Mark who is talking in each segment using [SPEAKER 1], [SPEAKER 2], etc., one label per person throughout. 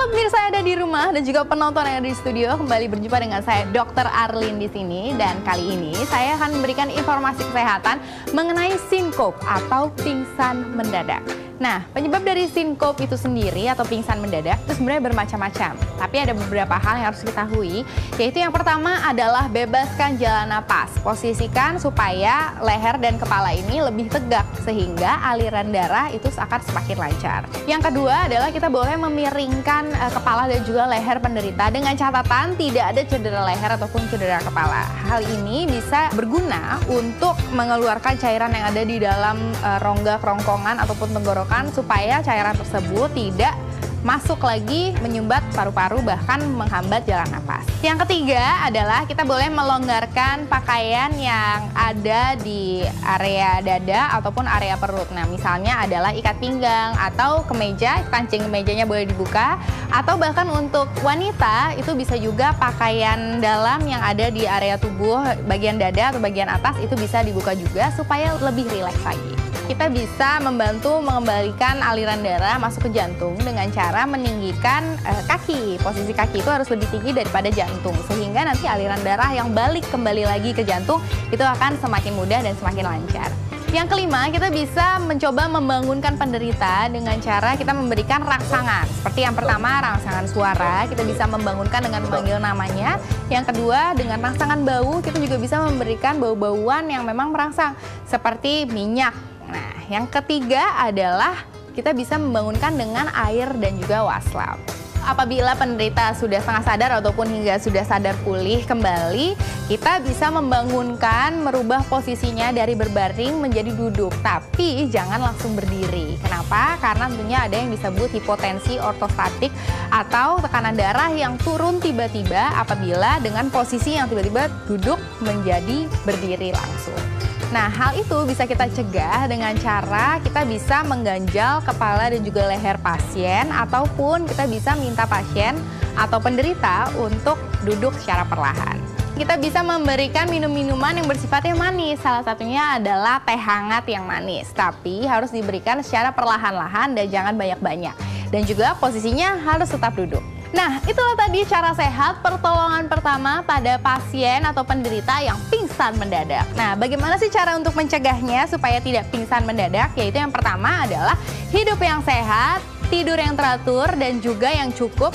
[SPEAKER 1] pemirsa yang ada di rumah dan juga penonton yang ada di studio, kembali berjumpa dengan saya Dr. Arlin di sini, dan kali ini saya akan memberikan informasi kesehatan mengenai sinkop atau pingsan mendadak. Nah, penyebab dari sinkop itu sendiri atau pingsan mendadak itu sebenarnya bermacam-macam. Tapi ada beberapa hal yang harus diketahui, yaitu yang pertama adalah bebaskan jalan napas. Posisikan supaya leher dan kepala ini lebih tegak sehingga aliran darah itu akan semakin lancar. Yang kedua adalah kita boleh memiringkan kepala dan juga leher penderita dengan catatan tidak ada cedera leher ataupun cedera kepala. Hal ini bisa berguna untuk mengeluarkan cairan yang ada di dalam rongga kerongkongan ataupun tenggorokan supaya cairan tersebut tidak masuk lagi menyumbat paru-paru bahkan menghambat jalan napas. Yang ketiga adalah kita boleh melonggarkan pakaian yang ada di area dada ataupun area perut. Nah, misalnya adalah ikat pinggang atau kemeja, kancing kemejanya boleh dibuka, atau bahkan untuk wanita itu bisa juga pakaian dalam yang ada di area tubuh bagian dada atau bagian atas itu bisa dibuka juga supaya lebih rileks lagi. Kita bisa membantu mengembalikan aliran darah masuk ke jantung dengan cara meninggikan kaki. Posisi kaki itu harus lebih tinggi daripada jantung, sehingga nanti aliran darah yang balik kembali lagi ke jantung itu akan semakin mudah dan semakin lancar. Yang kelima, kita bisa mencoba membangunkan penderita dengan cara kita memberikan rangsangan. Seperti yang pertama, rangsangan suara, kita bisa membangunkan dengan memanggil namanya. Yang kedua, dengan rangsangan bau, kita juga bisa memberikan bau-bauan yang memang merangsang, seperti minyak. Nah, yang ketiga adalah kita bisa membangunkan dengan air dan juga waslap. Apabila penderita sudah setengah sadar ataupun hingga sudah sadar pulih kembali, kita bisa membangunkan, merubah posisinya dari berbaring menjadi duduk. Tapi jangan langsung berdiri. Kenapa? Karena tentunya ada yang disebut hipotensi ortostatik atau tekanan darah yang turun tiba-tiba apabila dengan posisi yang tiba-tiba duduk menjadi berdiri langsung. Nah, hal itu bisa kita cegah dengan cara kita bisa mengganjal kepala dan juga leher pasien, ataupun kita bisa minta pasien atau penderita untuk duduk secara perlahan. Kita bisa memberikan minum-minuman yang bersifatnya manis, salah satunya adalah teh hangat yang manis. Tapi harus diberikan secara perlahan-lahan dan jangan banyak-banyak. Dan juga posisinya harus tetap duduk. Nah, itulah tadi cara sehat pertolongan pertama pada pasien atau penderita yang pingsan mendadak. Nah, bagaimana sih cara untuk mencegahnya supaya tidak pingsan mendadak? Yaitu yang pertama adalah hidup yang sehat, tidur yang teratur, dan juga yang cukup,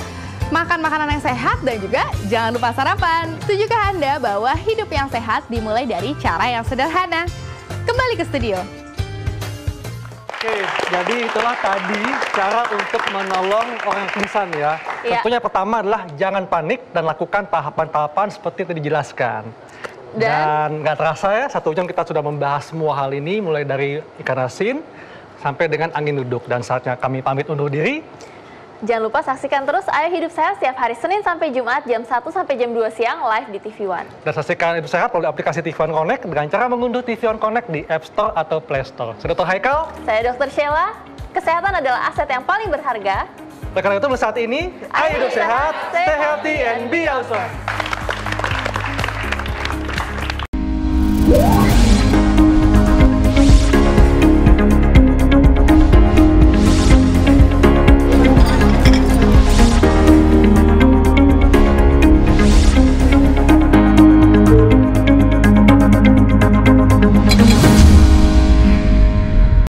[SPEAKER 1] makan makanan yang sehat, dan juga jangan lupa sarapan. Setujukah Anda bahwa hidup yang sehat dimulai dari cara yang sederhana? Kembali ke studio.
[SPEAKER 2] Oke, jadi itulah tadi cara untuk menolong orang pingsan ya. Tentunya pertama adalah jangan panik dan lakukan tahapan-tahapan seperti yang dijelaskan. Dan nggak terasa ya, 1 jam kita sudah membahas semua hal ini, mulai dari ikan asin sampai dengan angin duduk. Dan saatnya kami pamit undur diri.
[SPEAKER 3] Jangan lupa saksikan terus Ayo Hidup Sehat setiap hari Senin sampai Jumat jam 1 sampai jam 2 siang live di TV One.
[SPEAKER 2] Dan saksikan Hidup Sehat melalui aplikasi TV One Connect dengan cara mengunduh TV One Connect di App Store atau Play Store. Saya Dr. Haikal.
[SPEAKER 3] Saya Dr. Sheila. Kesehatan adalah aset yang paling berharga.
[SPEAKER 2] Oleh karena itu, saat ini, Ayo Hidup Sehat, stay healthy and be awesome.